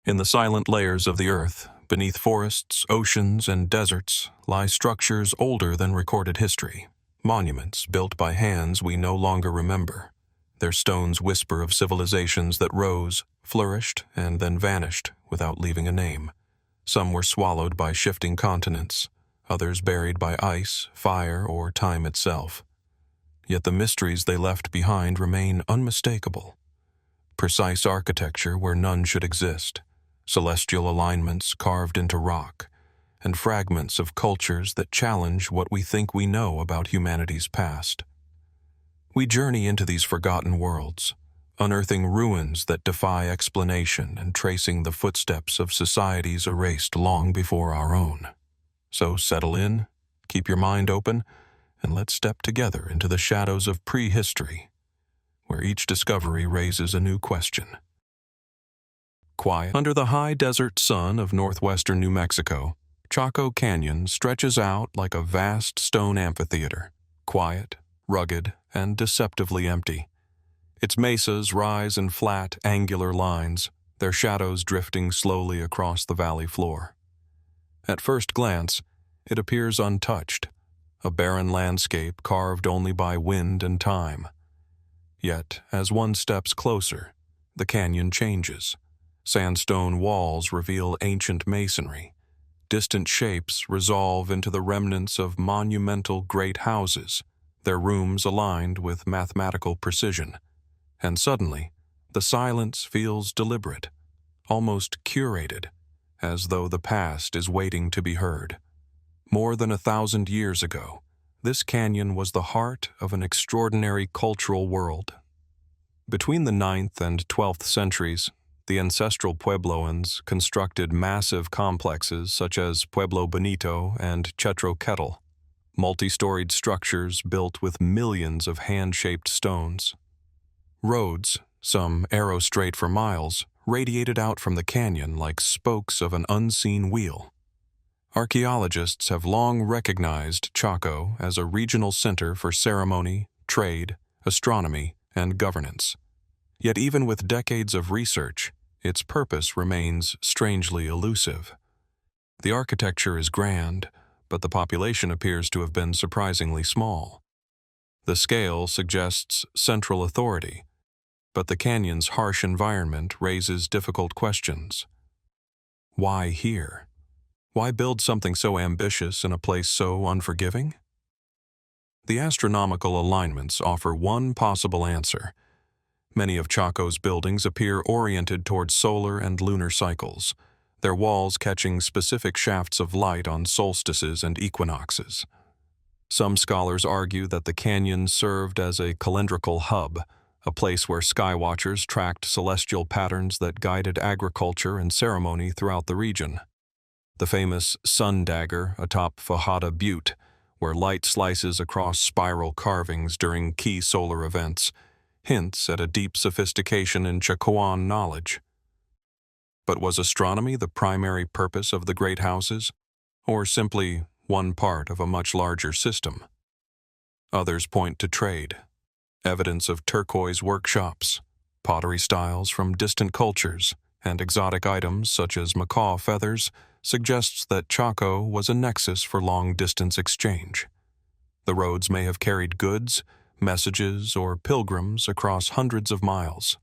In the silent layers of the earth, beneath forests, oceans, and deserts, lie structures older than recorded history, monuments built by hands we no longer remember. Their stones whisper of civilizations that rose, flourished, and then vanished without leaving a name. Some were swallowed by shifting continents, others buried by ice, fire, or time itself. Yet the mysteries they left behind remain unmistakable. Precise architecture where none should exist, celestial alignments carved into rock, and fragments of cultures that challenge what we think we know about humanity's past. We journey into these forgotten worlds, unearthing ruins that defy explanation and tracing the footsteps of societies erased long before our own. So settle in, keep your mind open, and let's step together into the shadows of prehistory, where each discovery raises a new question. Quiet under the high desert sun of northwestern New Mexico, Chaco Canyon stretches out like a vast stone amphitheater, quiet, rugged, and deceptively empty. Its mesas rise in flat, angular lines, their shadows drifting slowly across the valley floor. At first glance, it appears untouched, a barren landscape carved only by wind and time. Yet, as one steps closer, the canyon changes. Sandstone walls reveal ancient masonry. Distant shapes resolve into the remnants of monumental great houses, their rooms aligned with mathematical precision. And suddenly, the silence feels deliberate, almost curated, as though the past is waiting to be heard. More than 1,000 years ago, this canyon was the heart of an extraordinary cultural world. Between the 9th and 12th centuries, the ancestral Puebloans constructed massive complexes such as Pueblo Bonito and Chetroquetl, multi-storied structures built with millions of hand-shaped stones. Roads, some arrow-straight for miles, radiated out from the canyon like spokes of an unseen wheel. Archaeologists have long recognized Chaco as a regional center for ceremony, trade, astronomy, and governance. Yet even with decades of research, its purpose remains strangely elusive. The architecture is grand, but the population appears to have been surprisingly small. The scale suggests central authority, but the canyon's harsh environment raises difficult questions. Why here? Why build something so ambitious in a place so unforgiving? The astronomical alignments offer one possible answer. Many of Chaco's buildings appear oriented toward solar and lunar cycles, their walls catching specific shafts of light on solstices and equinoxes. Some scholars argue that the canyon served as a calendrical hub, a place where skywatchers tracked celestial patterns that guided agriculture and ceremony throughout the region. The famous Sun Dagger atop Fajada Butte, where light slices across spiral carvings during key solar events, hints at a deep sophistication in Chacoan knowledge. But was astronomy the primary purpose of the great houses, or simply one part of a much larger system? Others point to trade. Evidence of turquoise workshops, pottery styles from distant cultures, and exotic items such as macaw feathers suggests that Chaco was a nexus for long-distance exchange. The roads may have carried goods, messages, or pilgrims across hundreds of miles.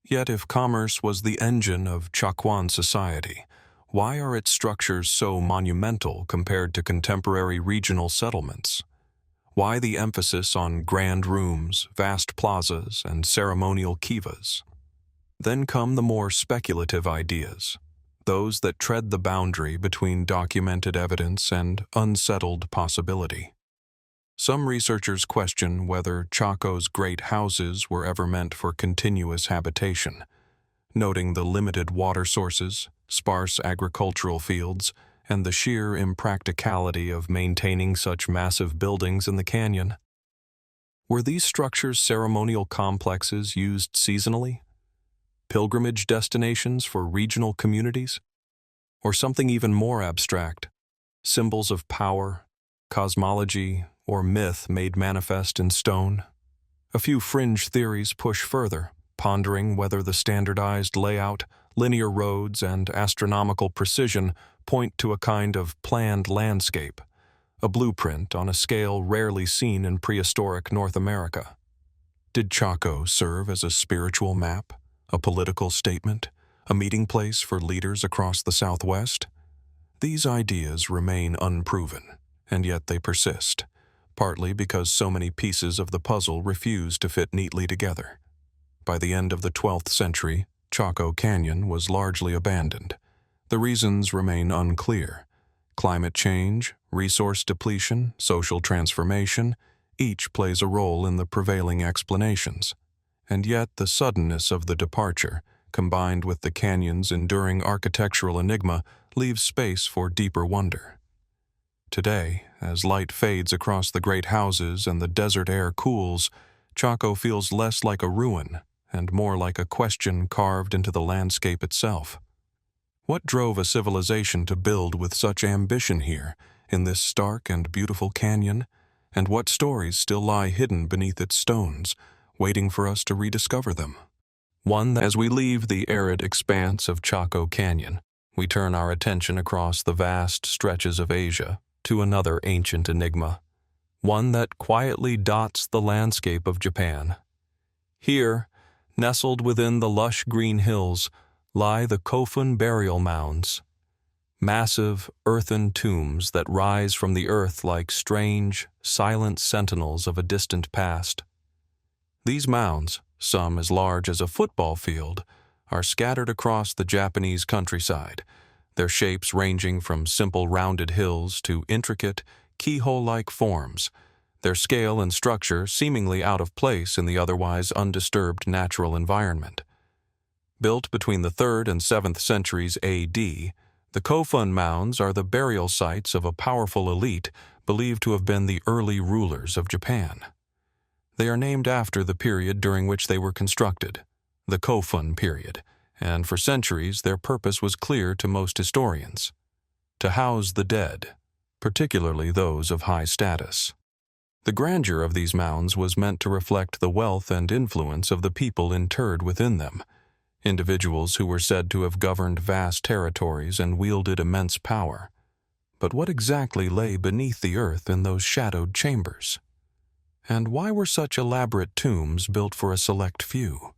Yet if commerce was the engine of Chacoan society, why are its structures so monumental compared to contemporary regional settlements? Why the emphasis on grand rooms, vast plazas, and ceremonial kivas? Then come the more speculative ideas, those that tread the boundary between documented evidence and unsettled possibility. Some researchers question whether Chaco's great houses were ever meant for continuous habitation, noting the limited water sources, sparse agricultural fields, and the sheer impracticality of maintaining such massive buildings in the canyon. Were these structures ceremonial complexes used seasonally? Pilgrimage destinations for regional communities? Or something even more abstract, symbols of power, cosmology, or myth made manifest in stone? A few fringe theories push further, pondering whether the standardized layout, Linear roads and astronomical precision point to a kind of planned landscape, a blueprint on a scale rarely seen in prehistoric North America. Did Chaco serve as a spiritual map, a political statement, a meeting place for leaders across the Southwest? These ideas remain unproven, and yet they persist, partly because so many pieces of the puzzle refuse to fit neatly together. By the end of the 12th century, Chaco Canyon was largely abandoned. The reasons remain unclear. Climate change, resource depletion, social transformation, each plays a role in the prevailing explanations. And yet the suddenness of the departure, combined with the canyon's enduring architectural enigma, leaves space for deeper wonder. Today, as light fades across the great houses and the desert air cools, Chaco feels less like a ruin and more like a question carved into the landscape itself. What drove a civilization to build with such ambition here, in this stark and beautiful canyon? And what stories still lie hidden beneath its stones, waiting for us to rediscover them? As we leave the arid expanse of Chaco Canyon, we turn our attention across the vast stretches of Asia to another ancient enigma, one that quietly dots the landscape of Japan. Here, nestled within the lush green hills, lie the Kofun burial mounds, massive earthen tombs that rise from the earth like strange, silent sentinels of a distant past. These mounds, some as large as a football field, are scattered across the Japanese countryside, their shapes ranging from simple rounded hills to intricate, keyhole-like forms, their scale and structure seemingly out of place in the otherwise undisturbed natural environment. Built between the 3rd and 7th centuries A.D., the Kofun mounds are the burial sites of a powerful elite believed to have been the early rulers of Japan. They are named after the period during which they were constructed, the Kofun period, and for centuries their purpose was clear to most historians: to house the dead, particularly those of high status. The grandeur of these mounds was meant to reflect the wealth and influence of the people interred within them, individuals who were said to have governed vast territories and wielded immense power. But what exactly lay beneath the earth in those shadowed chambers? And why were such elaborate tombs built for a select few?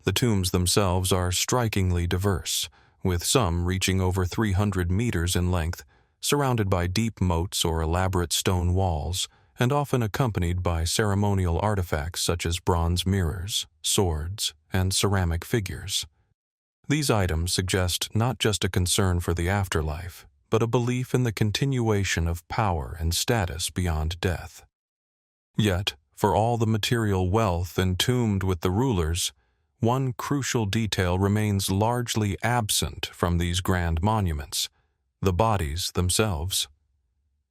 The tombs themselves are strikingly diverse, with some reaching over 300 meters in length, surrounded by deep moats or elaborate stone walls, and often accompanied by ceremonial artifacts such as bronze mirrors, swords, and ceramic figures. These items suggest not just a concern for the afterlife, but a belief in the continuation of power and status beyond death. Yet, for all the material wealth entombed with the rulers, one crucial detail remains largely absent from these grand monuments: the bodies themselves.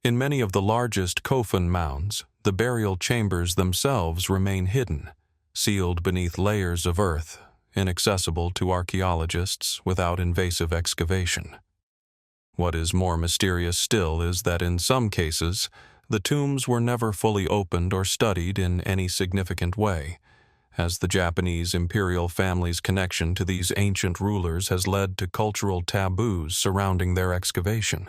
In many of the largest Kofun mounds, the burial chambers themselves remain hidden, sealed beneath layers of earth, inaccessible to archaeologists without invasive excavation. What is more mysterious still is that in some cases, the tombs were never fully opened or studied in any significant way, as the Japanese imperial family's connection to these ancient rulers has led to cultural taboos surrounding their excavation.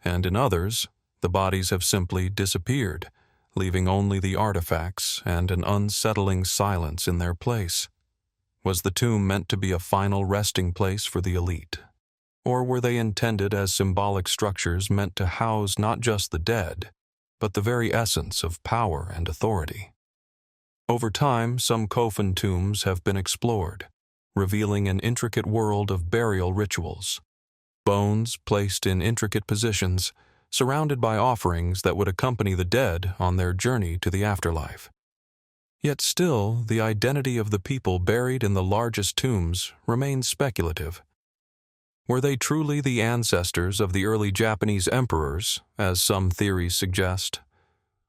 And in others, the bodies have simply disappeared, leaving only the artifacts and an unsettling silence in their place. Was the tomb meant to be a final resting place for the elite? Or were they intended as symbolic structures meant to house not just the dead, but the very essence of power and authority? Over time, some Kofun tombs have been explored, revealing an intricate world of burial rituals. Bones placed in intricate positions, surrounded by offerings that would accompany the dead on their journey to the afterlife. Yet still, the identity of the people buried in the largest tombs remains speculative. Were they truly the ancestors of the early Japanese emperors, as some theories suggest?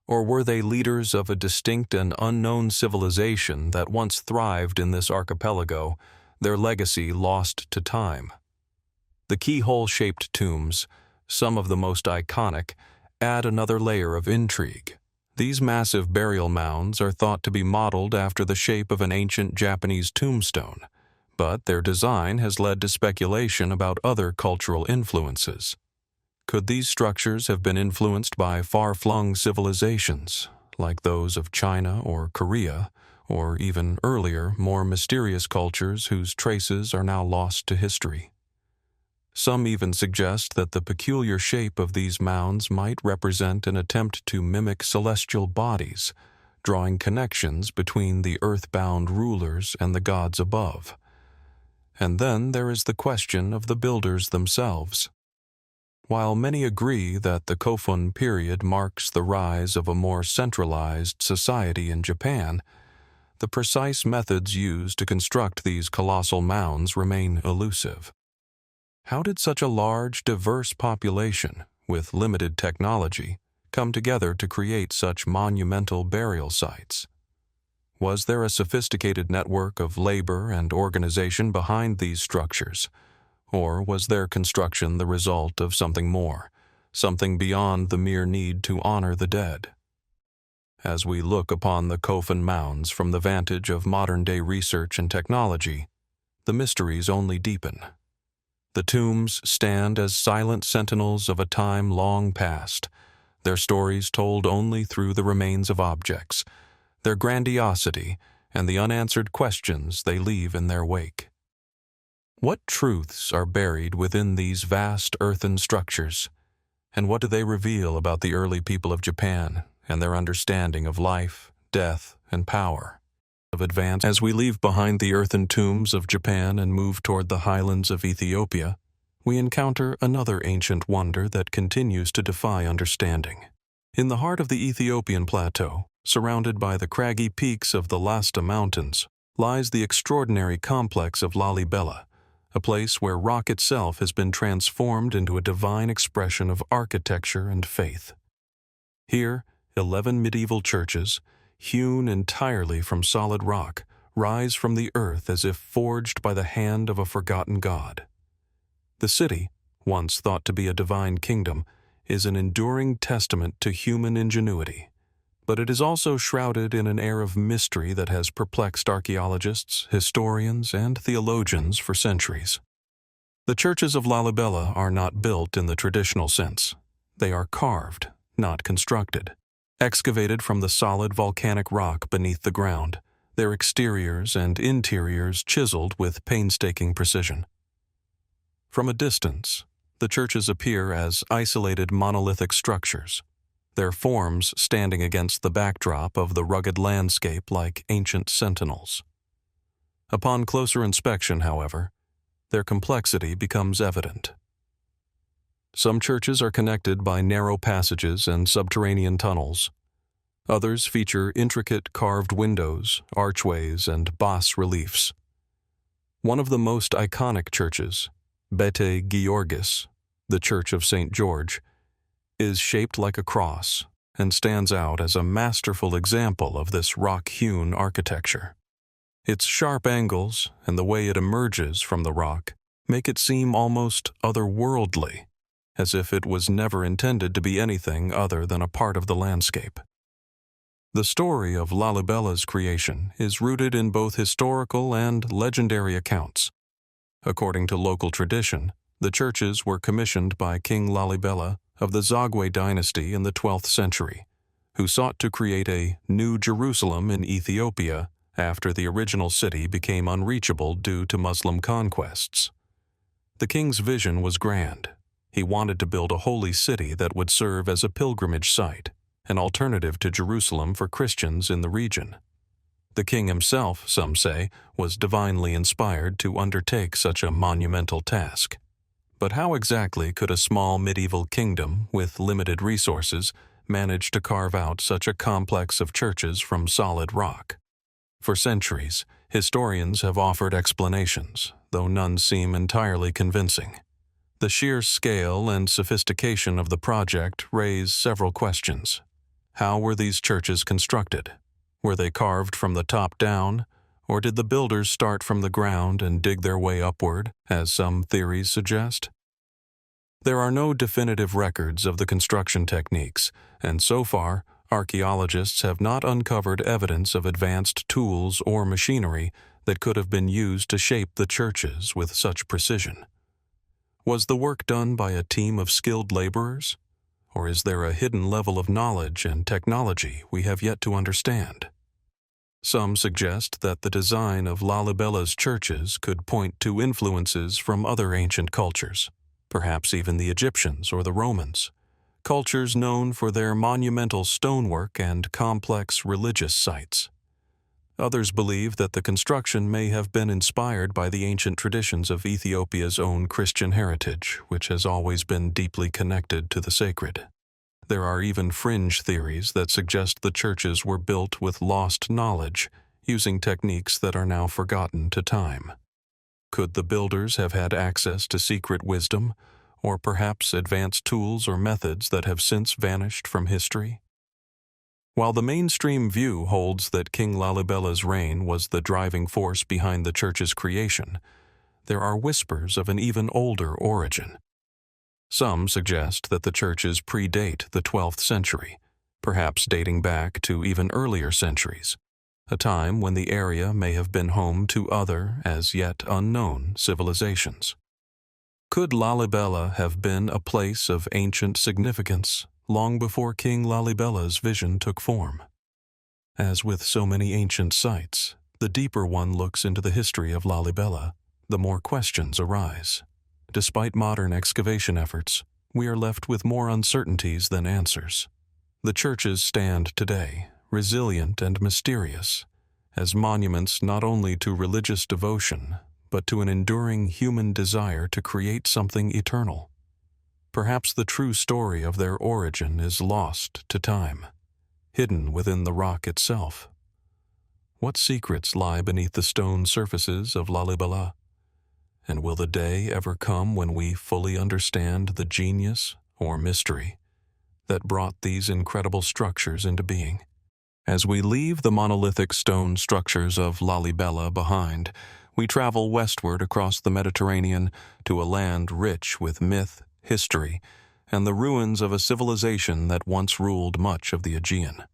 Or were they leaders of a distinct and unknown civilization that once thrived in this archipelago, their legacy lost to time? The keyhole-shaped tombs, some of the most iconic, add another layer of intrigue. These massive burial mounds are thought to be modeled after the shape of an ancient Japanese tombstone, but their design has led to speculation about other cultural influences. Could these structures have been influenced by far-flung civilizations, like those of China or Korea, or even earlier, more mysterious cultures whose traces are now lost to history? Some even suggest that the peculiar shape of these mounds might represent an attempt to mimic celestial bodies, drawing connections between the earthbound rulers and the gods above. And then there is the question of the builders themselves. While many agree that the Kofun period marks the rise of a more centralized society in Japan, the precise methods used to construct these colossal mounds remain elusive. How did such a large, diverse population, with limited technology, come together to create such monumental burial sites? Was there a sophisticated network of labor and organization behind these structures? Or was their construction the result of something more, something beyond the mere need to honor the dead? As we look upon the Kofun mounds from the vantage of modern-day research and technology, the mysteries only deepen. The tombs stand as silent sentinels of a time long past, their stories told only through the remains of objects, their grandiosity, and the unanswered questions they leave in their wake. What truths are buried within these vast earthen structures, and what do they reveal about the early people of Japan and their understanding of life, death, and power? As we leave behind the earthen tombs of Japan and move toward the highlands of Ethiopia, we encounter another ancient wonder that continues to defy understanding. In the heart of the Ethiopian plateau, surrounded by the craggy peaks of the Lasta Mountains, lies the extraordinary complex of Lalibela, a place where rock itself has been transformed into a divine expression of architecture and faith. Here, 11 medieval churches, hewn entirely from solid rock, rise from the earth as if forged by the hand of a forgotten god. The city, once thought to be a divine kingdom, is an enduring testament to human ingenuity, but it is also shrouded in an air of mystery that has perplexed archaeologists, historians, and theologians for centuries. The churches of Lalibela are not built in the traditional sense. They are carved, not constructed. Excavated from the solid volcanic rock beneath the ground, their exteriors and interiors chiseled with painstaking precision. From a distance, the churches appear as isolated monolithic structures, their forms standing against the backdrop of the rugged landscape like ancient sentinels. Upon closer inspection, however, their complexity becomes evident. Some churches are connected by narrow passages and subterranean tunnels. Others feature intricate carved windows, archways, and bas-reliefs. One of the most iconic churches, Bete Georgis, the Church of St. George, is shaped like a cross and stands out as a masterful example of this rock-hewn architecture. Its sharp angles and the way it emerges from the rock make it seem almost otherworldly, as if it was never intended to be anything other than a part of the landscape. The story of Lalibela's creation is rooted in both historical and legendary accounts. According to local tradition, the churches were commissioned by King Lalibela of the Zagwe dynasty in the 12th century, who sought to create a New Jerusalem in Ethiopia after the original city became unreachable due to Muslim conquests. The king's vision was grand. He wanted to build a holy city that would serve as a pilgrimage site, an alternative to Jerusalem for Christians in the region. The king himself, some say, was divinely inspired to undertake such a monumental task. But how exactly could a small medieval kingdom with limited resources manage to carve out such a complex of churches from solid rock? For centuries, historians have offered explanations, though none seem entirely convincing. The sheer scale and sophistication of the project raise several questions. How were these churches constructed? Were they carved from the top down, or did the builders start from the ground and dig their way upward, as some theories suggest? There are no definitive records of the construction techniques, and so far, archaeologists have not uncovered evidence of advanced tools or machinery that could have been used to shape the churches with such precision? Was the work done by a team of skilled laborers? Or is there a hidden level of knowledge and technology we have yet to understand? Some suggest that the design of Lalibela's churches could point to influences from other ancient cultures, perhaps even the Egyptians or the Romans, cultures known for their monumental stonework and complex religious sites. Others believe that the construction may have been inspired by the ancient traditions of Ethiopia's own Christian heritage, which has always been deeply connected to the sacred. There are even fringe theories that suggest the churches were built with lost knowledge, using techniques that are now forgotten to time. Could the builders have had access to secret wisdom, or perhaps advanced tools or methods that have since vanished from history? While the mainstream view holds that King Lalibela's reign was the driving force behind the church's creation, there are whispers of an even older origin. Some suggest that the churches predate the 12th century, perhaps dating back to even earlier centuries, a time when the area may have been home to other, as yet unknown, civilizations. Could Lalibela have been a place of ancient significance long before King Lalibela's vision took form? As with so many ancient sites, the deeper one looks into the history of Lalibela, the more questions arise. Despite modern excavation efforts, we are left with more uncertainties than answers. The churches stand today, resilient and mysterious, as monuments not only to religious devotion, but to an enduring human desire to create something eternal. Perhaps the true story of their origin is lost to time, hidden within the rock itself. What secrets lie beneath the stone surfaces of Lalibela? And will the day ever come when we fully understand the genius or mystery that brought these incredible structures into being? As we leave the monolithic stone structures of Lalibela behind, we travel westward across the Mediterranean to a land rich with myth, history, and the ruins of a civilization that once ruled much of the Aegean.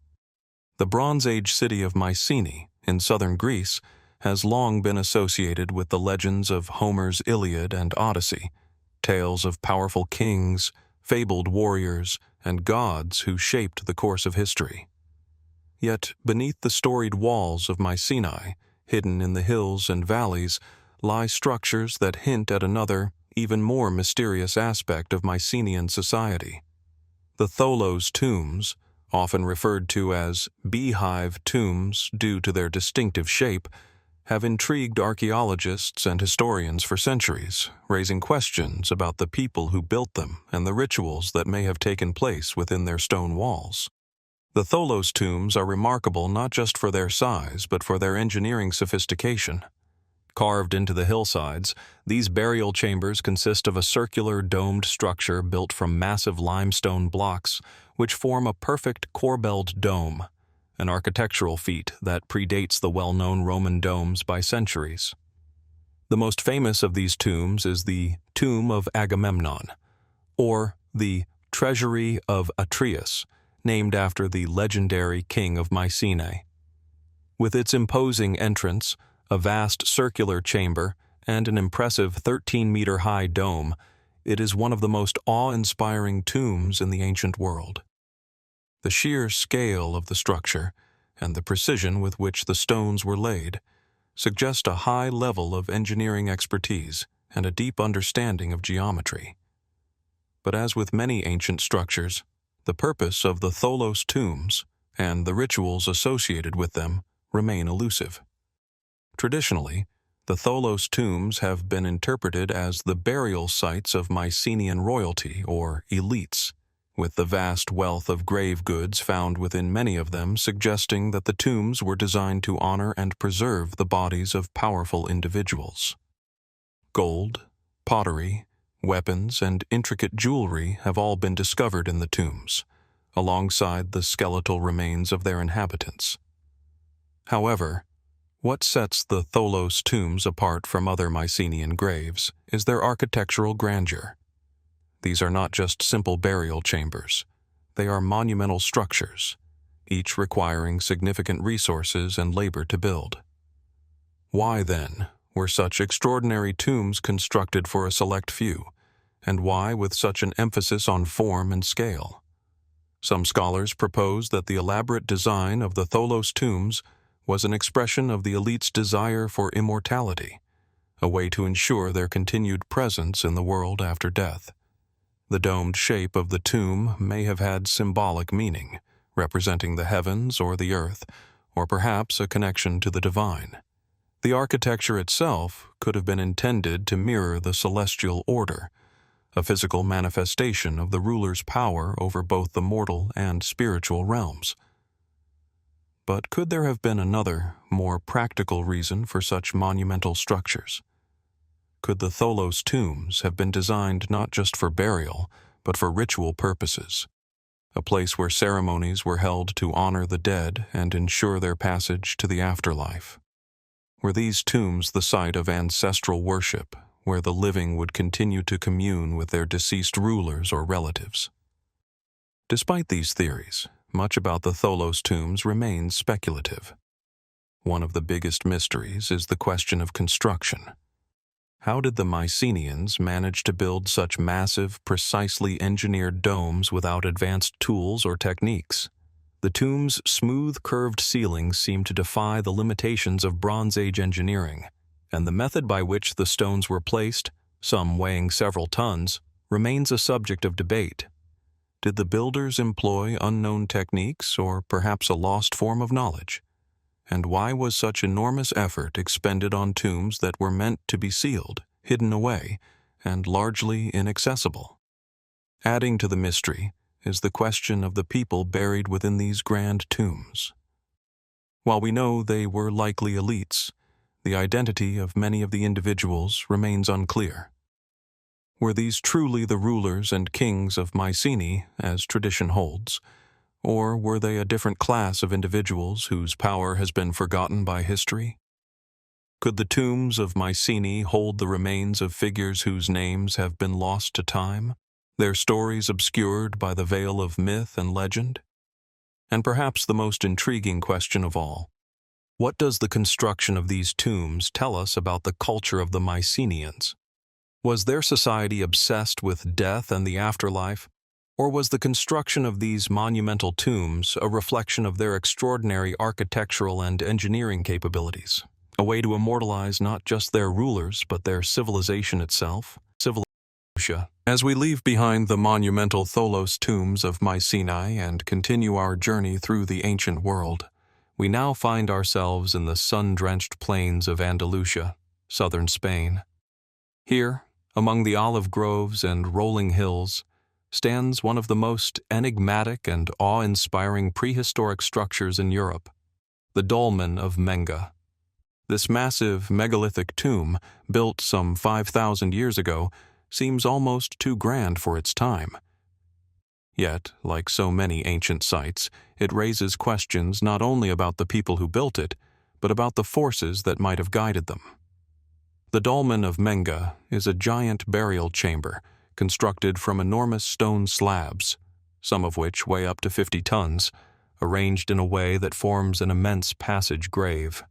The Bronze Age city of Mycenae in southern Greece has long been associated with the legends of Homer's Iliad and Odyssey, tales of powerful kings, fabled warriors, and gods who shaped the course of history. Yet beneath the storied walls of Mycenae, hidden in the hills and valleys, lie structures that hint at another, even more mysterious aspect of Mycenaean society. The Tholos tombs, often referred to as beehive tombs due to their distinctive shape, have intrigued archaeologists and historians for centuries, raising questions about the people who built them and the rituals that may have taken place within their stone walls. The Tholos tombs are remarkable not just for their size, but for their engineering sophistication. Carved into the hillsides, these burial chambers consist of a circular domed structure built from massive limestone blocks, which form a perfect corbelled dome, an architectural feat that predates the well-known Roman domes by centuries. The most famous of these tombs is the Tomb of Agamemnon, or the Treasury of Atreus, named after the legendary king of Mycenae. With its imposing entrance, a vast circular chamber, and an impressive 13-meter-high dome, it is one of the most awe-inspiring tombs in the ancient world. The sheer scale of the structure and the precision with which the stones were laid suggest a high level of engineering expertise and a deep understanding of geometry. But as with many ancient structures, the purpose of the Tholos tombs and the rituals associated with them remain elusive. Traditionally, the Tholos tombs have been interpreted as the burial sites of Mycenaean royalty or elites, with the vast wealth of grave goods found within many of them suggesting that the tombs were designed to honor and preserve the bodies of powerful individuals. Gold, pottery, weapons, and intricate jewelry have all been discovered in the tombs, alongside the skeletal remains of their inhabitants. However, what sets the Tholos tombs apart from other Mycenaean graves is their architectural grandeur. These are not just simple burial chambers. They are monumental structures, each requiring significant resources and labor to build. Why, then, were such extraordinary tombs constructed for a select few, and why with such an emphasis on form and scale? Some scholars propose that the elaborate design of the Tholos tombs was an expression of the elite's desire for immortality, a way to ensure their continued presence in the world after death. The domed shape of the tomb may have had symbolic meaning, representing the heavens or the earth, or perhaps a connection to the divine. The architecture itself could have been intended to mirror the celestial order, a physical manifestation of the ruler's power over both the mortal and spiritual realms. But could there have been another, more practical reason for such monumental structures? Could the Tholos tombs have been designed not just for burial, but for ritual purposes, a place where ceremonies were held to honor the dead and ensure their passage to the afterlife? Were these tombs the site of ancestral worship, where the living would continue to commune with their deceased rulers or relatives? Despite these theories, much about the Tholos tombs remains speculative. One of the biggest mysteries is the question of construction. How did the Mycenaeans manage to build such massive, precisely engineered domes without advanced tools or techniques? The tomb's smooth, curved ceilings seem to defy the limitations of Bronze Age engineering, and the method by which the stones were placed, some weighing several tons, remains a subject of debate. Did the builders employ unknown techniques or perhaps a lost form of knowledge? And why was such enormous effort expended on tombs that were meant to be sealed, hidden away, and largely inaccessible? Adding to the mystery is the question of the people buried within these grand tombs. While we know they were likely elites, the identity of many of the individuals remains unclear. Were these truly the rulers and kings of Mycenae, as tradition holds, or were they a different class of individuals whose power has been forgotten by history? Could the tombs of Mycenae hold the remains of figures whose names have been lost to time, their stories obscured by the veil of myth and legend? And perhaps the most intriguing question of all, what does the construction of these tombs tell us about the culture of the Mycenaeans? Was their society obsessed with death and the afterlife? Or was the construction of these monumental tombs a reflection of their extraordinary architectural and engineering capabilities, a way to immortalize not just their rulers but their civilization itself? As we leave behind the monumental Tholos tombs of Mycenae and continue our journey through the ancient world, we now find ourselves in the sun-drenched plains of Andalusia, southern Spain. Here, among the olive groves and rolling hills, stands one of the most enigmatic and awe-inspiring prehistoric structures in Europe, the Dolmen of Menga. This massive megalithic tomb, built some 5,000 years ago, seems almost too grand for its time. Yet, like so many ancient sites, it raises questions not only about the people who built it, but about the forces that might have guided them. The Dolmen of Menga is a giant burial chamber constructed from enormous stone slabs, some of which weigh up to 50 tons, arranged in a way that forms an immense passage grave.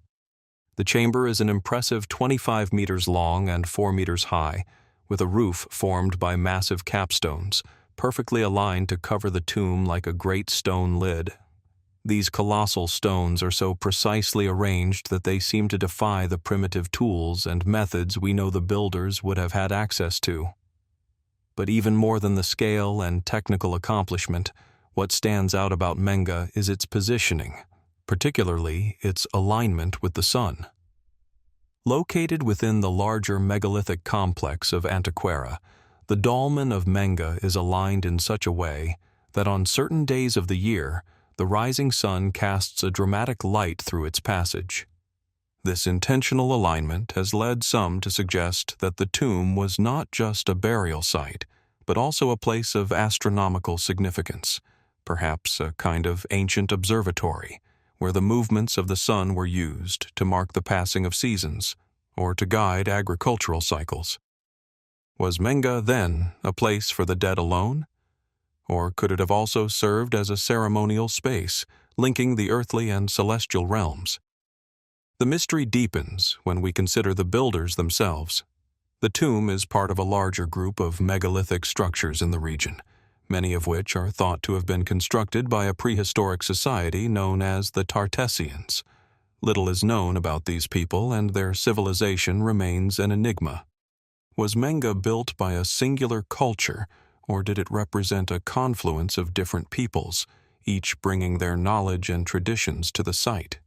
The chamber is an impressive 25 meters long and 4 meters high, with a roof formed by massive capstones, perfectly aligned to cover the tomb like a great stone lid. These colossal stones are so precisely arranged that they seem to defy the primitive tools and methods we know the builders would have had access to. But even more than the scale and technical accomplishment, what stands out about Menga is its positioning, particularly its alignment with the sun. Located within the larger megalithic complex of Antequera, the Dolmen of Menga is aligned in such a way that on certain days of the year, the rising sun casts a dramatic light through its passage. This intentional alignment has led some to suggest that the tomb was not just a burial site, but also a place of astronomical significance, perhaps a kind of ancient observatory, where the movements of the sun were used to mark the passing of seasons or to guide agricultural cycles. Was Menga, then, a place for the dead alone? Or could it have also served as a ceremonial space, linking the earthly and celestial realms? The mystery deepens when we consider the builders themselves. The tomb is part of a larger group of megalithic structures in the region, many of which are thought to have been constructed by a prehistoric society known as the Tartessians. Little is known about these people, and their civilization remains an enigma. Was Menga built by a singular culture, or did it represent a confluence of different peoples, each bringing their knowledge and traditions to the site?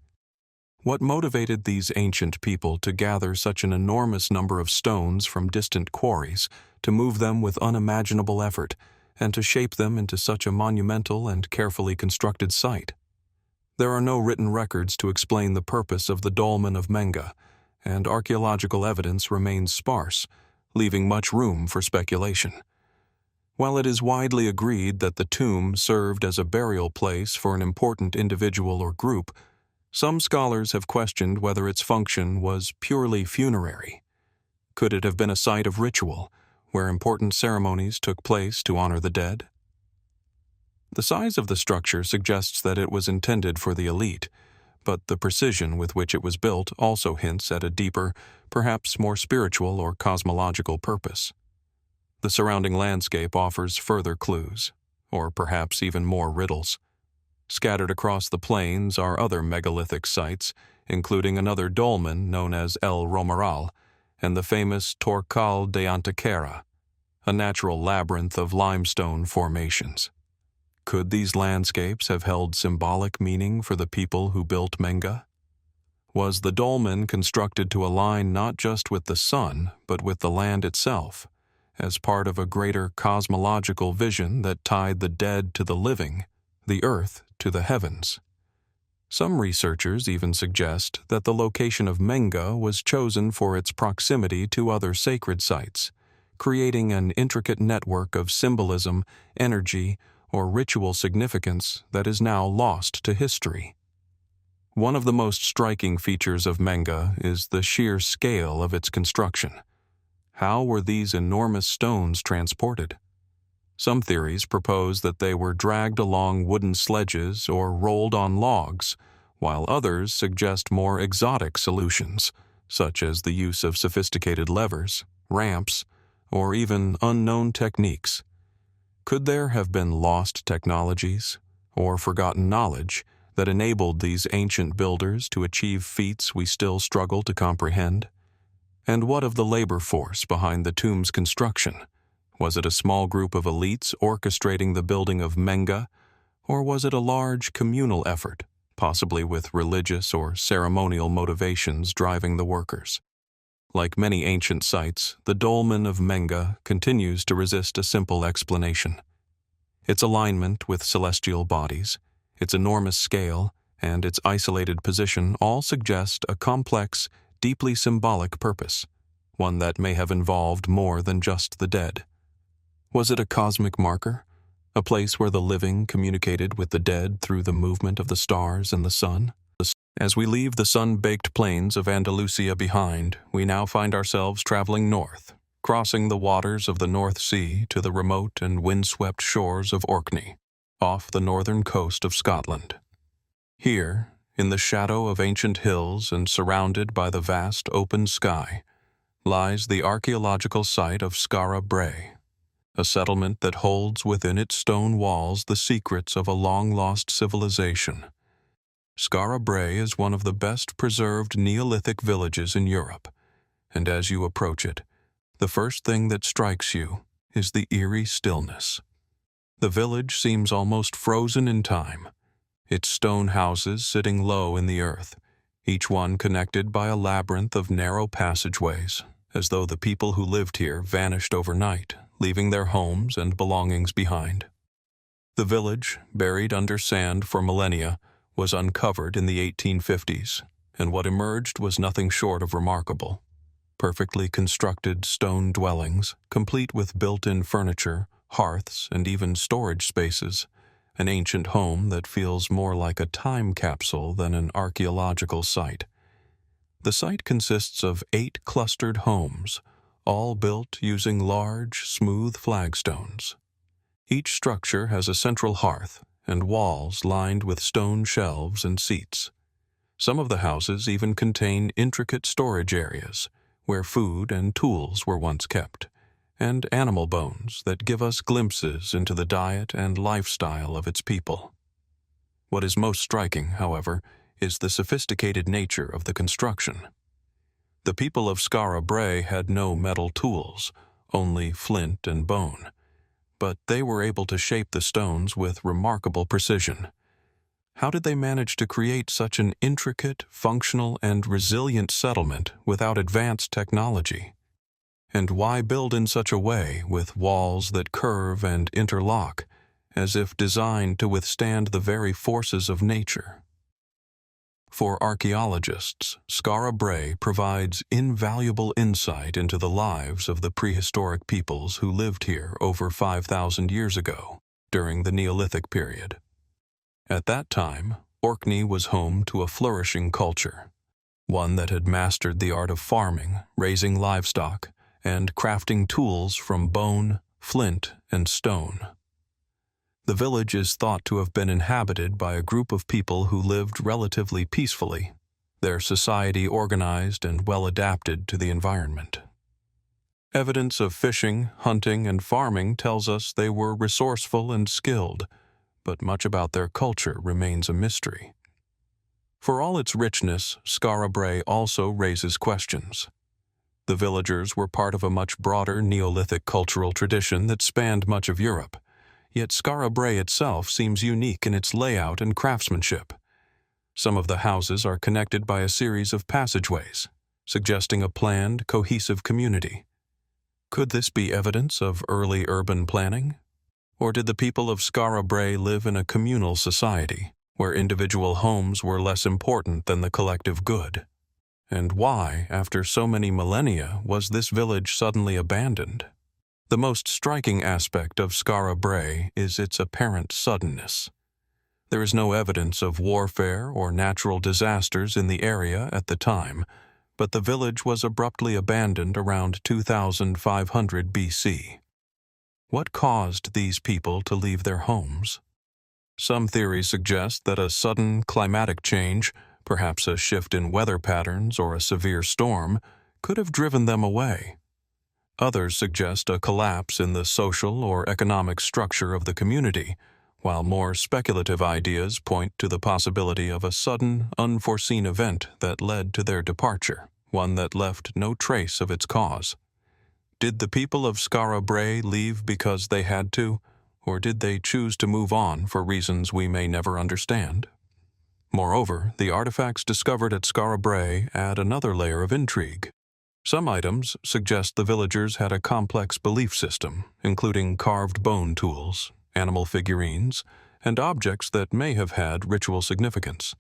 What motivated these ancient people to gather such an enormous number of stones from distant quarries, to move them with unimaginable effort, and to shape them into such a monumental and carefully constructed site? There are no written records to explain the purpose of the Dolmen of Menga, and archaeological evidence remains sparse, leaving much room for speculation. While it is widely agreed that the tomb served as a burial place for an important individual or group, some scholars have questioned whether its function was purely funerary. Could it have been a site of ritual, where important ceremonies took place to honor the dead? The size of the structure suggests that it was intended for the elite, but the precision with which it was built also hints at a deeper, perhaps more spiritual or cosmological purpose. The surrounding landscape offers further clues, or perhaps even more riddles. Scattered across the plains are other megalithic sites, including another dolmen known as El Romeral, and the famous Torcal de Antequera, a natural labyrinth of limestone formations. Could these landscapes have held symbolic meaning for the people who built Menga? Was the dolmen constructed to align not just with the sun, but with the land itself, as part of a greater cosmological vision that tied the dead to the living, the earth to the heavens? Some researchers even suggest that the location of Menga was chosen for its proximity to other sacred sites, creating an intricate network of symbolism, energy, or ritual significance that is now lost to history. One of the most striking features of Menga is the sheer scale of its construction. How were these enormous stones transported? Some theories propose that they were dragged along wooden sledges or rolled on logs, while others suggest more exotic solutions, such as the use of sophisticated levers, ramps, or even unknown techniques. Could there have been lost technologies or forgotten knowledge that enabled these ancient builders to achieve feats we still struggle to comprehend? And what of the labor force behind the tomb's construction? Was it a small group of elites orchestrating the building of Menga, or was it a large communal effort, possibly with religious or ceremonial motivations driving the workers? Like many ancient sites, the Dolmen of Menga continues to resist a simple explanation. Its alignment with celestial bodies, its enormous scale, and its isolated position all suggest a complex, deeply symbolic purpose, one that may have involved more than just the dead. Was it a cosmic marker, a place where the living communicated with the dead through the movement of the stars and the sun? As we leave the sun-baked plains of Andalusia behind, we now find ourselves traveling north, crossing the waters of the North Sea to the remote and windswept shores of Orkney, off the northern coast of Scotland. Here, in the shadow of ancient hills and surrounded by the vast open sky, lies the archaeological site of Skara Brae, a settlement that holds within its stone walls the secrets of a long-lost civilization. Skara Brae is one of the best preserved Neolithic villages in Europe, and as you approach it, the first thing that strikes you is the eerie stillness. The village seems almost frozen in time, its stone houses sitting low in the earth, each one connected by a labyrinth of narrow passageways, as though the people who lived here vanished overnight, leaving their homes and belongings behind. The village, buried under sand for millennia, was uncovered in the 1850s, and what emerged was nothing short of remarkable. Perfectly constructed stone dwellings, complete with built-in furniture, hearths, and even storage spaces, an ancient home that feels more like a time capsule than an archaeological site. The site consists of 8 clustered homes, all built using large, smooth flagstones. Each structure has a central hearth and walls lined with stone shelves and seats. Some of the houses even contain intricate storage areas where food and tools were once kept, and animal bones that give us glimpses into the diet and lifestyle of its people. What is most striking, however, is the sophisticated nature of the construction. The people of Skara Brae had no metal tools, only flint and bone, but they were able to shape the stones with remarkable precision. How did they manage to create such an intricate, functional, and resilient settlement without advanced technology? And why build in such a way with walls that curve and interlock, as if designed to withstand the very forces of nature? For archaeologists, Skara Brae provides invaluable insight into the lives of the prehistoric peoples who lived here over 5,000 years ago, during the Neolithic period. At that time, Orkney was home to a flourishing culture, one that had mastered the art of farming, raising livestock, and crafting tools from bone, flint, and stone. The village is thought to have been inhabited by a group of people who lived relatively peacefully, their society organized and well adapted to the environment. Evidence of fishing, hunting, and farming tells us they were resourceful and skilled, but much about their culture remains a mystery. For all its richness, Skara Brae also raises questions. The villagers were part of a much broader Neolithic cultural tradition that spanned much of Europe. Yet Skara Brae itself seems unique in its layout and craftsmanship. Some of the houses are connected by a series of passageways, suggesting a planned, cohesive community. Could this be evidence of early urban planning? Or did the people of Skara Brae live in a communal society, where individual homes were less important than the collective good? And why, after so many millennia, was this village suddenly abandoned? The most striking aspect of Skara Brae is its apparent suddenness. There is no evidence of warfare or natural disasters in the area at the time, but the village was abruptly abandoned around 2500 BC. What caused these people to leave their homes? Some theories suggest that a sudden climatic change, perhaps a shift in weather patterns or a severe storm, could have driven them away. Others suggest a collapse in the social or economic structure of the community, while more speculative ideas point to the possibility of a sudden, unforeseen event that led to their departure, one that left no trace of its cause. Did the people of Skara Brae leave because they had to, or did they choose to move on for reasons we may never understand? Moreover, the artifacts discovered at Skara Brae add another layer of intrigue. Some items suggest the villagers had a complex belief system, including carved bone tools, animal figurines, and objects that may have had ritual significance.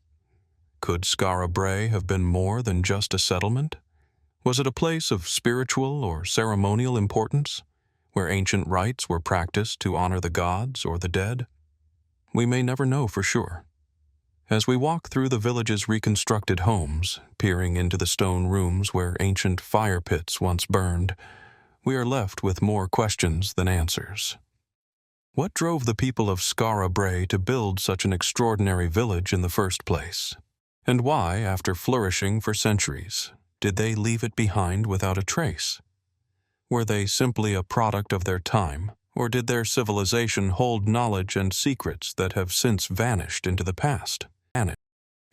Could Skara Brae have been more than just a settlement? Was it a place of spiritual or ceremonial importance, where ancient rites were practiced to honor the gods or the dead? We may never know for sure. As we walk through the village's reconstructed homes, peering into the stone rooms where ancient fire pits once burned, we are left with more questions than answers. What drove the people of Skara Brae to build such an extraordinary village in the first place? And why, after flourishing for centuries, did they leave it behind without a trace? Were they simply a product of their time, or did their civilization hold knowledge and secrets that have since vanished into the past?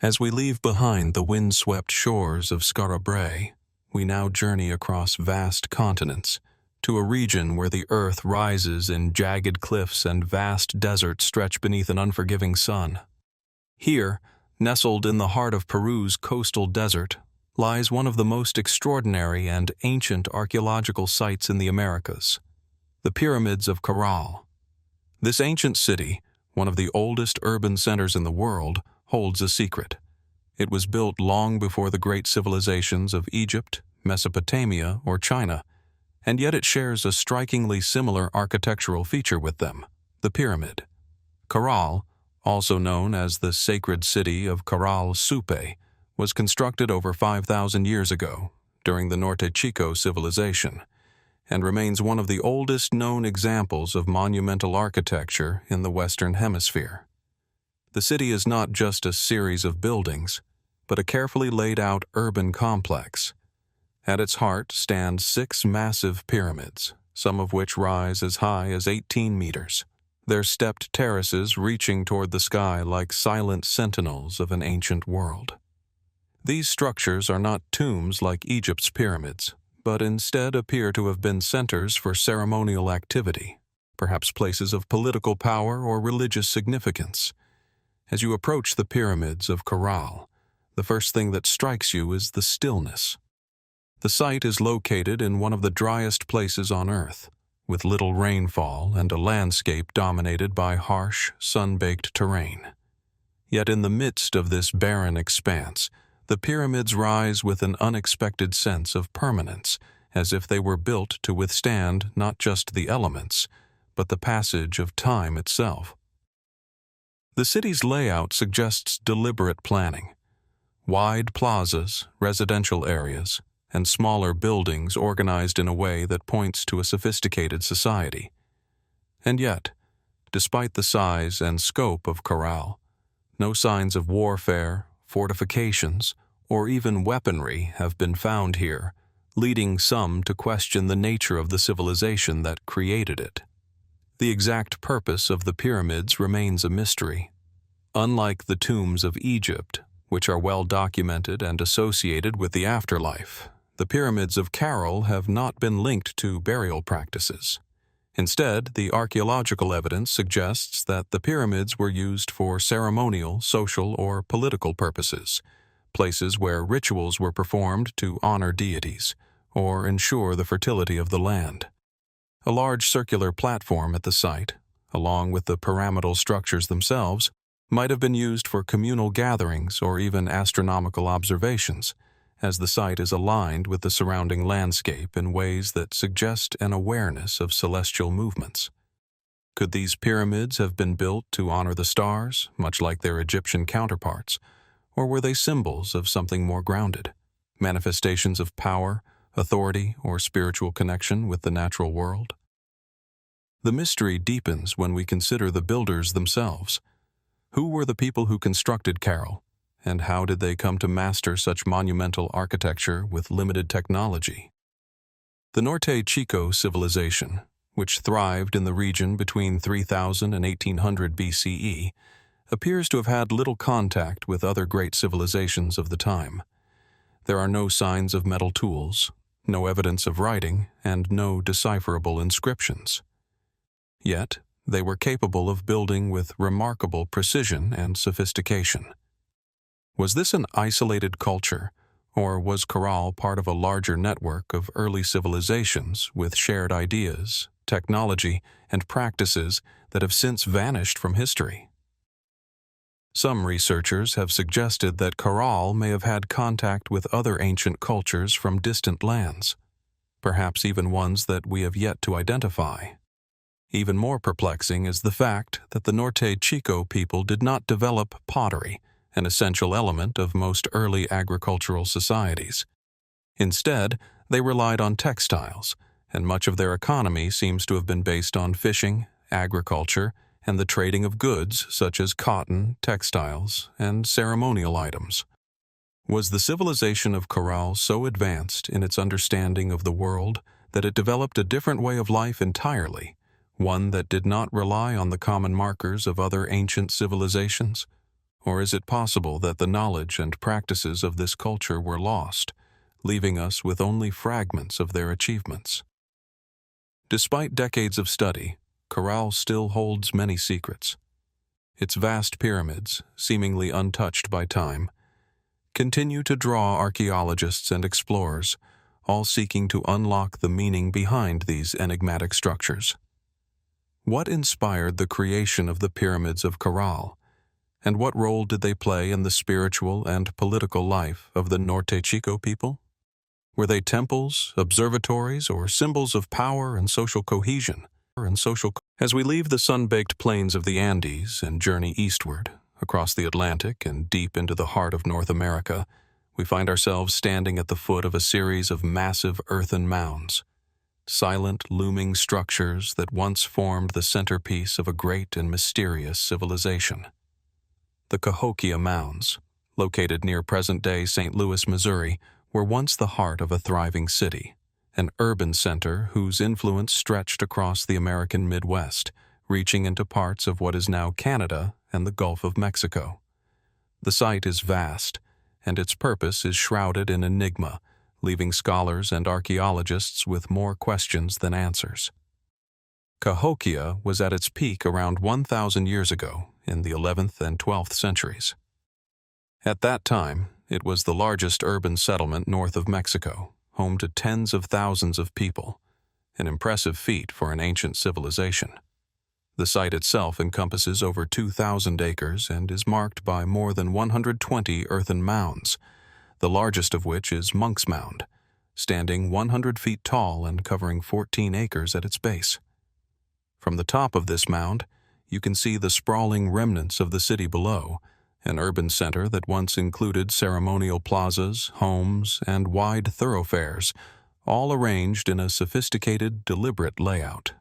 As we leave behind the wind-swept shores of Skara Brae, we now journey across vast continents to a region where the earth rises in jagged cliffs and vast deserts stretch beneath an unforgiving sun. Here, nestled in the heart of Peru's coastal desert, lies one of the most extraordinary and ancient archaeological sites in the Americas, the pyramids of Caral. This ancient city, one of the oldest urban centers in the world, holds a secret. It was built long before the great civilizations of Egypt, Mesopotamia, or China, and yet it shares a strikingly similar architectural feature with them, the pyramid. Caral, also known as the sacred city of Caral Supe, was constructed over 5,000 years ago, during the Norte Chico civilization, and remains one of the oldest known examples of monumental architecture in the Western Hemisphere. The city is not just a series of buildings, but a carefully laid out urban complex. At its heart stand 6 massive pyramids, some of which rise as high as 18 meters, their stepped terraces reaching toward the sky like silent sentinels of an ancient world. These structures are not tombs like Egypt's pyramids, but instead appear to have been centers for ceremonial activity, perhaps places of political power or religious significance. As you approach the pyramids of Caral, the first thing that strikes you is the stillness. The site is located in one of the driest places on Earth, with little rainfall and a landscape dominated by harsh, sun-baked terrain. Yet in the midst of this barren expanse, the pyramids rise with an unexpected sense of permanence, as if they were built to withstand not just the elements, but the passage of time itself. The city's layout suggests deliberate planning. Wide plazas, residential areas, and smaller buildings organized in a way that points to a sophisticated society. And yet, despite the size and scope of Caral, no signs of warfare, fortifications, or even weaponry have been found here, leading some to question the nature of the civilization that created it. The exact purpose of the pyramids remains a mystery. Unlike the tombs of Egypt, which are well documented and associated with the afterlife, the pyramids of Caral have not been linked to burial practices. Instead, the archaeological evidence suggests that the pyramids were used for ceremonial, social, or political purposes, places where rituals were performed to honor deities or ensure the fertility of the land. A large circular platform at the site, along with the pyramidal structures themselves, might have been used for communal gatherings or even astronomical observations, as the site is aligned with the surrounding landscape in ways that suggest an awareness of celestial movements. Could these pyramids have been built to honor the stars, much like their Egyptian counterparts, or were they symbols of something more grounded, manifestations of power, authority, or spiritual connection with the natural world? The mystery deepens when we consider the builders themselves. Who were the people who constructed Caral, and how did they come to master such monumental architecture with limited technology? The Norte Chico civilization, which thrived in the region between 3000 and 1800 BCE, appears to have had little contact with other great civilizations of the time. There are no signs of metal tools, no evidence of writing, and no decipherable inscriptions. Yet, they were capable of building with remarkable precision and sophistication. Was this an isolated culture, or was Caral part of a larger network of early civilizations with shared ideas, technology, and practices that have since vanished from history? Some researchers have suggested that Caral may have had contact with other ancient cultures from distant lands, perhaps even ones that we have yet to identify. Even more perplexing is the fact that the Norte Chico people did not develop pottery, an essential element of most early agricultural societies. Instead, they relied on textiles, and much of their economy seems to have been based on fishing, agriculture, and the trading of goods such as cotton, textiles, and ceremonial items. Was the civilization of Caral so advanced in its understanding of the world that it developed a different way of life entirely, one that did not rely on the common markers of other ancient civilizations? Or is it possible that the knowledge and practices of this culture were lost, leaving us with only fragments of their achievements? Despite decades of study, Caral still holds many secrets. Its vast pyramids, seemingly untouched by time, continue to draw archaeologists and explorers, all seeking to unlock the meaning behind these enigmatic structures. What inspired the creation of the pyramids of Caral, and what role did they play in the spiritual and political life of the Norte Chico people? Were they temples, observatories, or symbols of power and social cohesion? As we leave the sun-baked plains of the Andes and journey eastward, across the Atlantic and deep into the heart of North America, we find ourselves standing at the foot of a series of massive earthen mounds, silent, looming structures that once formed the centerpiece of a great and mysterious civilization. The Cahokia Mounds, located near present-day St. Louis, Missouri, were once the heart of a thriving city, an urban center whose influence stretched across the American Midwest, reaching into parts of what is now Canada and the Gulf of Mexico. The site is vast, and its purpose is shrouded in enigma, leaving scholars and archaeologists with more questions than answers. Cahokia was at its peak around 1,000 years ago in the 11th and 12th centuries. At that time, it was the largest urban settlement north of Mexico, home to tens of thousands of people, an impressive feat for an ancient civilization. The site itself encompasses over 2,000 acres and is marked by more than 120 earthen mounds, the largest of which is Monk's Mound, standing 100 feet tall and covering 14 acres at its base. From the top of this mound, you can see the sprawling remnants of the city below, an urban center that once included ceremonial plazas, homes, and wide thoroughfares, all arranged in a sophisticated, deliberate layout.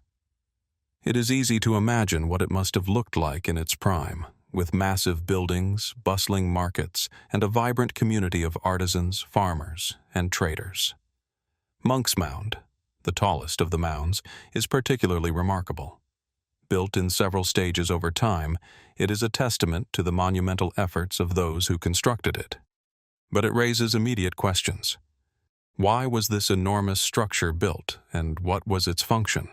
It is easy to imagine what it must have looked like in its prime, with massive buildings, bustling markets, and a vibrant community of artisans, farmers, and traders. Monk's Mound, the tallest of the mounds, is particularly remarkable. Built in several stages over time, it is a testament to the monumental efforts of those who constructed it. But it raises immediate questions. Why was this enormous structure built, and what was its function?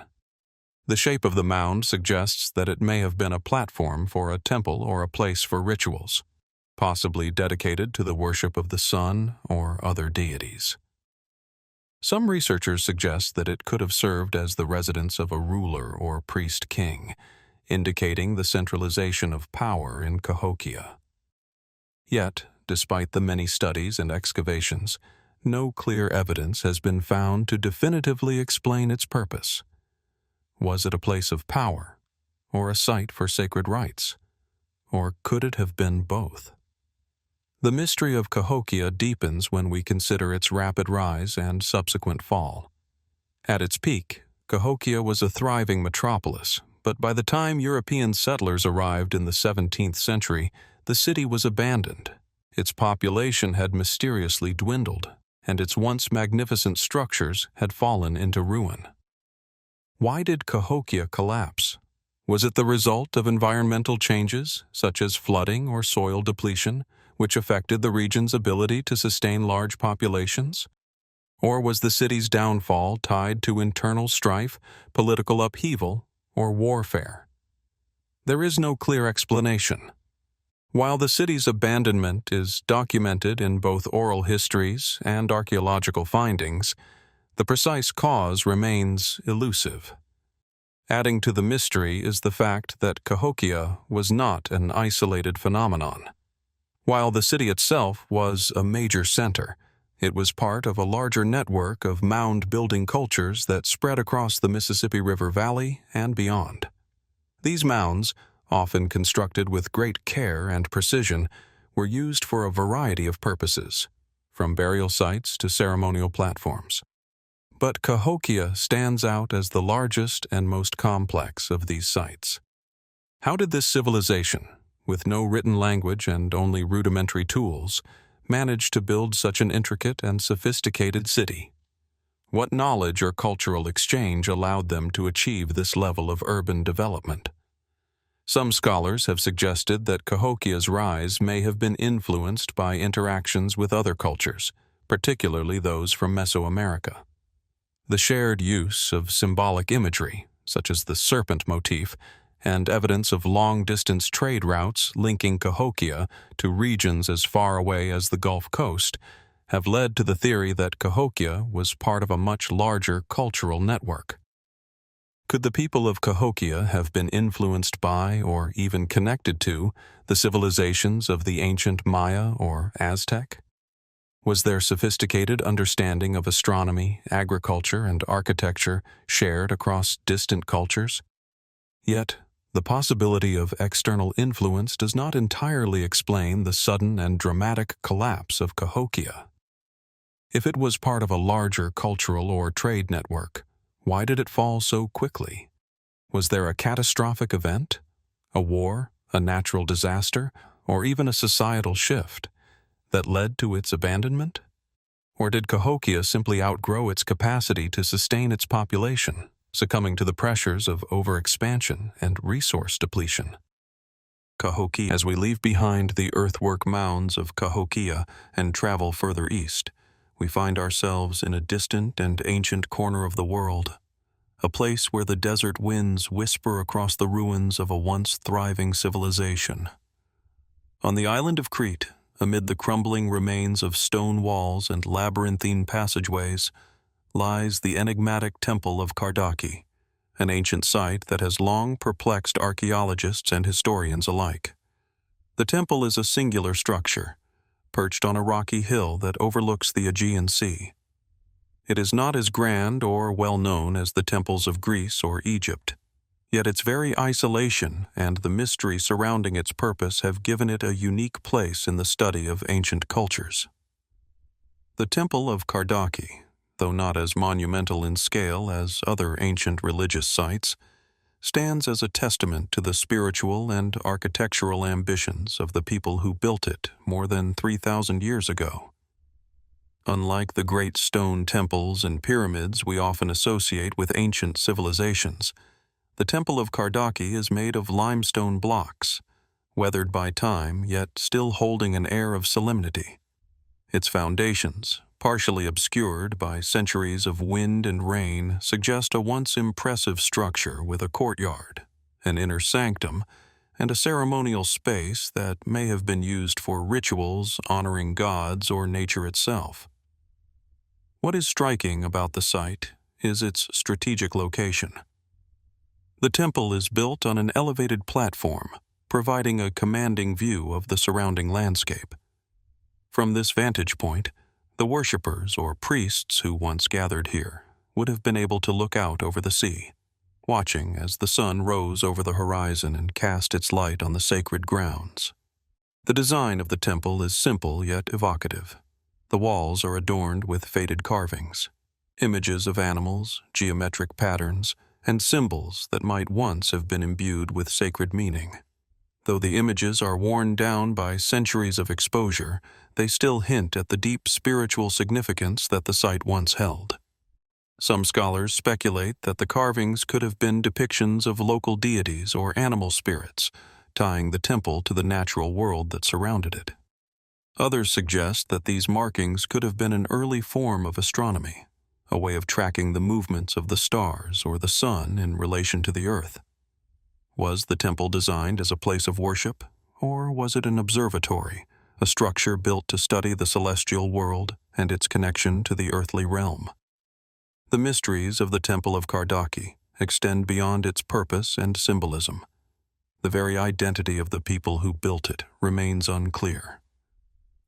The shape of the mound suggests that it may have been a platform for a temple or a place for rituals, possibly dedicated to the worship of the sun or other deities. Some researchers suggest that it could have served as the residence of a ruler or priest-king, indicating the centralization of power in Cahokia. Yet, despite the many studies and excavations, no clear evidence has been found to definitively explain its purpose. Was it a place of power, or a site for sacred rites? Or could it have been both? The mystery of Cahokia deepens when we consider its rapid rise and subsequent fall. At its peak, Cahokia was a thriving metropolis, but by the time European settlers arrived in the 17th century, the city was abandoned. Its population had mysteriously dwindled, and its once magnificent structures had fallen into ruin. Why did Cahokia collapse? Was it the result of environmental changes, such as flooding or soil depletion, which affected the region's ability to sustain large populations? Or was the city's downfall tied to internal strife, political upheaval, or warfare? There is no clear explanation. While the city's abandonment is documented in both oral histories and archaeological findings, the precise cause remains elusive. Adding to the mystery is the fact that Cahokia was not an isolated phenomenon. While the city itself was a major center, it was part of a larger network of mound-building cultures that spread across the Mississippi River Valley and beyond. These mounds, often constructed with great care and precision, were used for a variety of purposes, from burial sites to ceremonial platforms. But Cahokia stands out as the largest and most complex of these sites. How did this civilization, with no written language and only rudimentary tools, manage to build such an intricate and sophisticated city? What knowledge or cultural exchange allowed them to achieve this level of urban development? Some scholars have suggested that Cahokia's rise may have been influenced by interactions with other cultures, particularly those from Mesoamerica. The shared use of symbolic imagery, such as the serpent motif, and evidence of long-distance trade routes linking Cahokia to regions as far away as the Gulf Coast, have led to the theory that Cahokia was part of a much larger cultural network. Could the people of Cahokia have been influenced by, or even connected to, the civilizations of the ancient Maya or Aztec? Was their sophisticated understanding of astronomy, agriculture, and architecture shared across distant cultures? Yet, the possibility of external influence does not entirely explain the sudden and dramatic collapse of Cahokia. If it was part of a larger cultural or trade network, why did it fall so quickly? Was there a catastrophic event? A war, a natural disaster, or even a societal shift? that led to its abandonment? Or did Cahokia simply outgrow its capacity to sustain its population, succumbing to the pressures of overexpansion and resource depletion? Cahokia. As we leave behind the earthwork mounds of Cahokia and travel further east, we find ourselves in a distant and ancient corner of the world, a place where the desert winds whisper across the ruins of a once thriving civilization. On the island of Crete, amid the crumbling remains of stone walls and labyrinthine passageways, lies the enigmatic temple of Kardaki, an ancient site that has long perplexed archaeologists and historians alike. The temple is a singular structure, perched on a rocky hill that overlooks the Aegean Sea. It is not as grand or well known as the temples of Greece or Egypt, yet its very isolation and the mystery surrounding its purpose have given it a unique place in the study of ancient cultures. The Temple of Kardaki, though not as monumental in scale as other ancient religious sites, stands as a testament to the spiritual and architectural ambitions of the people who built it more than 3,000 years ago. Unlike the great stone temples and pyramids we often associate with ancient civilizations, the Temple of Kardaki is made of limestone blocks, weathered by time yet still holding an air of solemnity. Its foundations, partially obscured by centuries of wind and rain, suggest a once impressive structure with a courtyard, an inner sanctum, and a ceremonial space that may have been used for rituals honoring gods or nature itself. What is striking about the site is its strategic location. The temple is built on an elevated platform, providing a commanding view of the surrounding landscape. From this vantage point, the worshippers or priests who once gathered here would have been able to look out over the sea, watching as the sun rose over the horizon and cast its light on the sacred grounds. The design of the temple is simple yet evocative. The walls are adorned with faded carvings, images of animals, geometric patterns, and symbols that might once have been imbued with sacred meaning. Though the images are worn down by centuries of exposure, they still hint at the deep spiritual significance that the site once held. Some scholars speculate that the carvings could have been depictions of local deities or animal spirits, tying the temple to the natural world that surrounded it. Others suggest that these markings could have been an early form of astronomy, a way of tracking the movements of the stars or the sun in relation to the earth. Was the temple designed as a place of worship, or was it an observatory, a structure built to study the celestial world and its connection to the earthly realm? The mysteries of the Temple of Kardaki extend beyond its purpose and symbolism. The very identity of the people who built it remains unclear.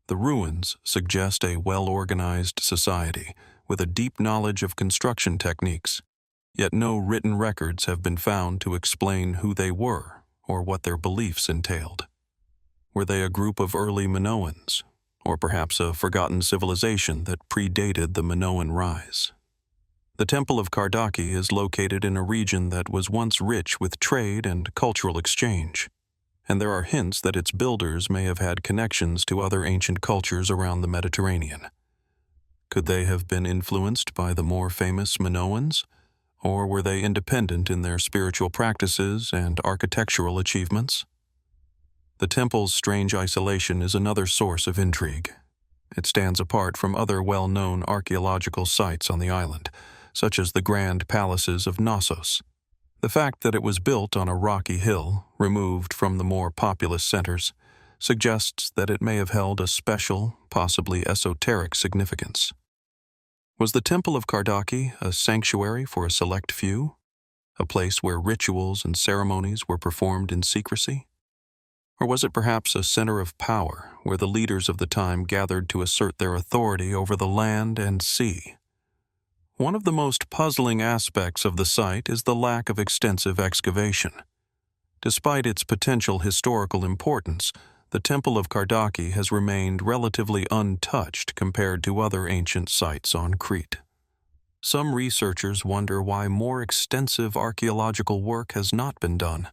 The ruins suggest a well-organized society with a deep knowledge of construction techniques, yet no written records have been found to explain who they were or what their beliefs entailed. Were they a group of early Minoans, or perhaps a forgotten civilization that predated the Minoan rise? The Temple of Kardaki is located in a region that was once rich with trade and cultural exchange, and there are hints that its builders may have had connections to other ancient cultures around the Mediterranean. Could they have been influenced by the more famous Minoans, or were they independent in their spiritual practices and architectural achievements? The temple's strange isolation is another source of intrigue. It stands apart from other well-known archaeological sites on the island, such as the grand palaces of Knossos. The fact that it was built on a rocky hill, removed from the more populous centers, suggests that it may have held a special, possibly esoteric significance. Was the Temple of Kardaki a sanctuary for a select few? A place where rituals and ceremonies were performed in secrecy? Or was it perhaps a center of power where the leaders of the time gathered to assert their authority over the land and sea? One of the most puzzling aspects of the site is the lack of extensive excavation. Despite its potential historical importance, the Temple of Kardaki has remained relatively untouched compared to other ancient sites on Crete. Some researchers wonder why more extensive archaeological work has not been done,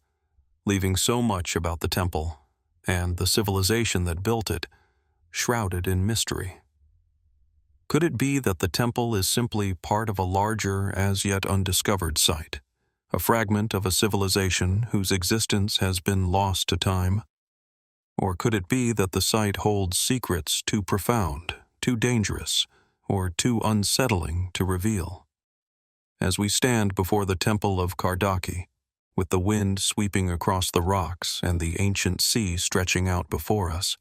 leaving so much about the temple and the civilization that built it shrouded in mystery. Could it be that the temple is simply part of a larger, as yet undiscovered site, a fragment of a civilization whose existence has been lost to time? Or could it be that the site holds secrets too profound, too dangerous, or too unsettling to reveal? As we stand before the temple of Kardaki, with the wind sweeping across the rocks and the ancient sea stretching out before us,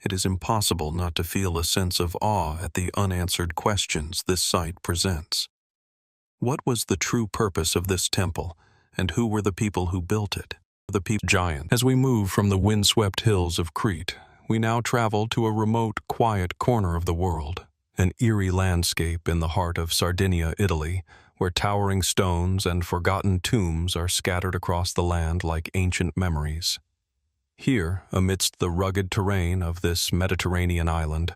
it is impossible not to feel a sense of awe at the unanswered questions this site presents. What was the true purpose of this temple, and who were the people who built it? The giant. As we move from the windswept hills of Crete, we now travel to a remote, quiet corner of the world, an eerie landscape in the heart of Sardinia, Italy, where towering stones and forgotten tombs are scattered across the land like ancient memories. Here, amidst the rugged terrain of this Mediterranean island,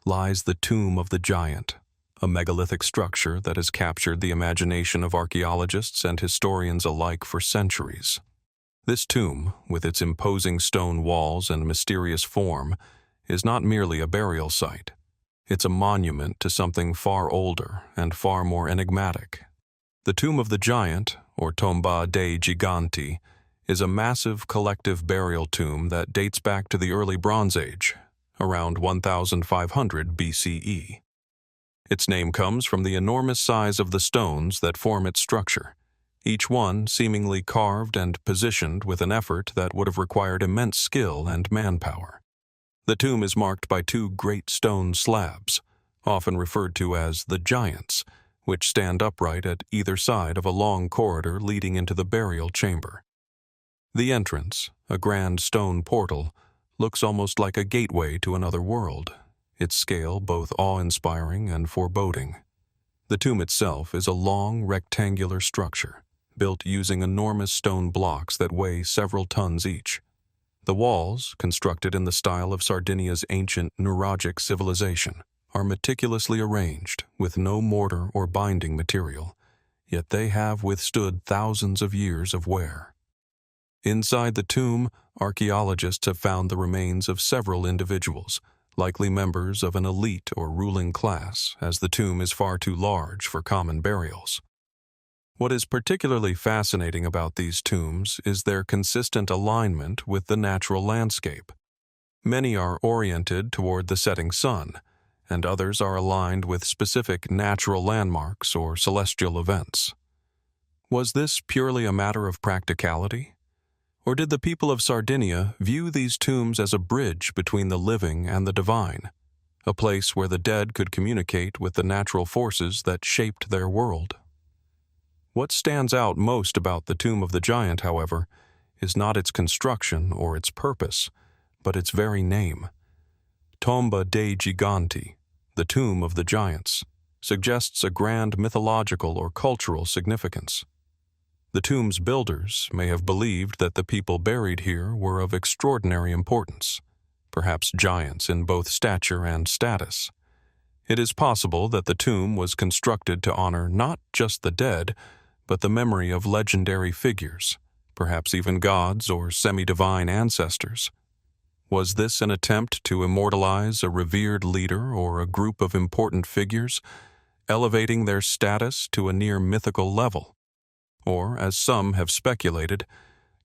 lies the Tomb of the Giant, a megalithic structure that has captured the imagination of archaeologists and historians alike for centuries. This tomb, with its imposing stone walls and mysterious form, is not merely a burial site. It's a monument to something far older and far more enigmatic. The Tomb of the Giant, or Tomba dei Giganti, is a massive collective burial tomb that dates back to the early Bronze Age, around 1500 BCE. Its name comes from the enormous size of the stones that form its structure, each one seemingly carved and positioned with an effort that would have required immense skill and manpower. The tomb is marked by two great stone slabs, often referred to as the Giants, which stand upright at either side of a long corridor leading into the burial chamber. The entrance, a grand stone portal, looks almost like a gateway to another world, its scale both awe-inspiring and foreboding. The tomb itself is a long, rectangular structure, built using enormous stone blocks that weigh several tons each. The walls, constructed in the style of Sardinia's ancient Nuragic civilization, are meticulously arranged with no mortar or binding material, yet they have withstood thousands of years of wear. Inside the tomb, archaeologists have found the remains of several individuals, likely members of an elite or ruling class, as the tomb is far too large for common burials. What is particularly fascinating about these tombs is their consistent alignment with the natural landscape. Many are oriented toward the setting sun, and others are aligned with specific natural landmarks or celestial events. Was this purely a matter of practicality? Or did the people of Sardinia view these tombs as a bridge between the living and the divine, a place where the dead could communicate with the natural forces that shaped their world? What stands out most about the Tomb of the Giant, however, is not its construction or its purpose, but its very name. Tomba dei Giganti, the Tomb of the Giants, suggests a grand mythological or cultural significance. The tomb's builders may have believed that the people buried here were of extraordinary importance, perhaps giants in both stature and status. It is possible that the tomb was constructed to honor not just the dead, but the memory of legendary figures, perhaps even gods or semi-divine ancestors. Was this an attempt to immortalize a revered leader or a group of important figures, elevating their status to a near mythical level? Or, as some have speculated,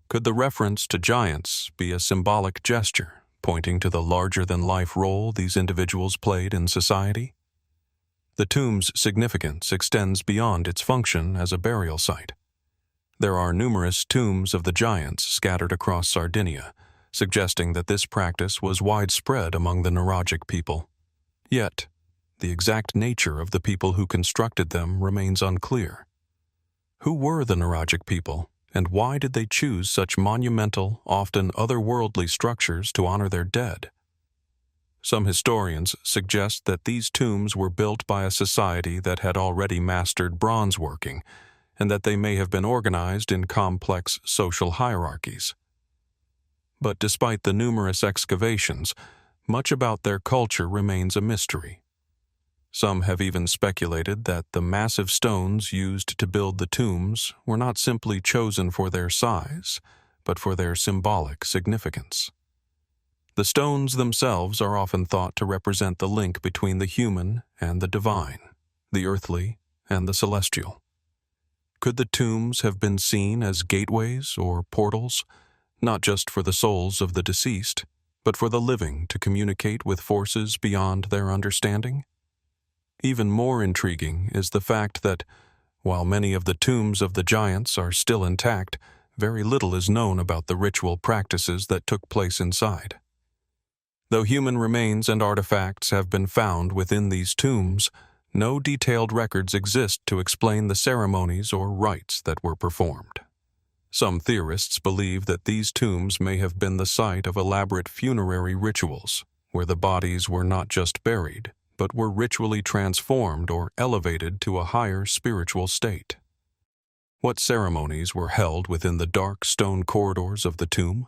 could the reference to giants be a symbolic gesture, pointing to the larger-than-life role these individuals played in society? The tomb's significance extends beyond its function as a burial site. There are numerous tombs of the giants scattered across Sardinia, suggesting that this practice was widespread among the Nuragic people. Yet, the exact nature of the people who constructed them remains unclear. Who were the Nuragic people, and why did they choose such monumental, often otherworldly structures to honor their dead? Some historians suggest that these tombs were built by a society that had already mastered bronze working, and that they may have been organized in complex social hierarchies. But despite the numerous excavations, much about their culture remains a mystery. Some have even speculated that the massive stones used to build the tombs were not simply chosen for their size, but for their symbolic significance. The stones themselves are often thought to represent the link between the human and the divine, the earthly and the celestial. Could the tombs have been seen as gateways or portals, not just for the souls of the deceased, but for the living to communicate with forces beyond their understanding? Even more intriguing is the fact that, while many of the tombs of the giants are still intact, very little is known about the ritual practices that took place inside. Though human remains and artifacts have been found within these tombs, no detailed records exist to explain the ceremonies or rites that were performed. Some theorists believe that these tombs may have been the site of elaborate funerary rituals, where the bodies were not just buried, but were ritually transformed or elevated to a higher spiritual state. What ceremonies were held within the dark stone corridors of the tomb?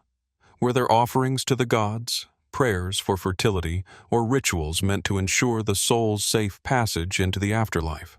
Were there offerings to the gods, prayers for fertility, or rituals meant to ensure the soul's safe passage into the afterlife?